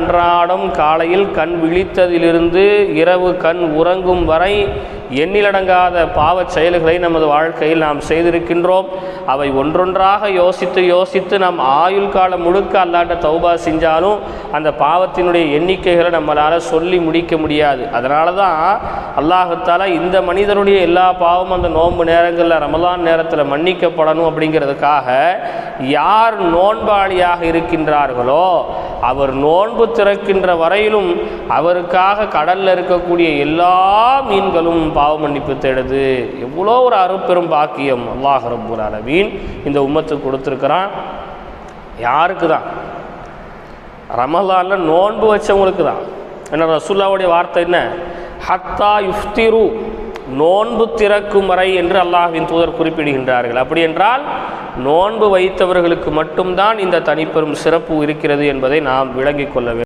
அன்றாடம் காலையில் கண் விழித்ததிலிருந்து இரவு கண் உறங்கும் வரை எண்ணிலடங்காத பாவச் செயல்களை நமது வாழ்க்கையில் நாம் செய்திருக்கின்றோம். அவை ஒன்றொன்றாக யோசித்து நாம் ஆயுள் காலம் முழுக்க அல்லாட்ட தௌபா செஞ்சாலும் அந்த பாவத்தினுடைய எண்ணிக்கைகளை நம்மளால் சொல்லி முடிக்க முடியாது. அதனால தான் அல்லாஹ் தஆலா இந்த மனிதனுடைய எல்லா பாவமும் அந்த நோன்பு நேரங்களில் ரமலான் நேரத்தில் மன்னிக்கப்படணும் அப்படிங்கிறதுக்காக யார் நோன்பாளியாக இருக்கின்றார்களோ அவர் நோன்பு திறக்கின்ற வரையிலும் அவருக்காக கடலில் இருக்கக்கூடிய எல்லா மீன்களும் பாவ மன்னிப்பு தேடுது. எவ்வளோ ஒரு அருப்பெரும் பாக்கியம் அல்லாஹ் ரப்புல் ஆலமீன் இந்த உம்மத்துக்கு கொடுத்துருக்கிறான். யாருக்கு தான்? ரமலானில் நோன்பு வச்சவங்களுக்கு தான். என்ன ரசூலுல்லாஹ்வுடைய வார்த்தை என்ன? ஹத்தா யுஃப்திரு, நோன்பு திறக்கும் வரை என்று அல்லாஹ்வின் தூதர் குறிப்பிடுகின்றார்கள். அப்படி என்றால் நோன்பு வைத்தவர்களுக்கு மட்டும்தான் இந்த தனிப்பெரும் சிறப்பு இருக்கிறது என்பதை நாம் விளங்கிக் கொள்ள வேண்டும்.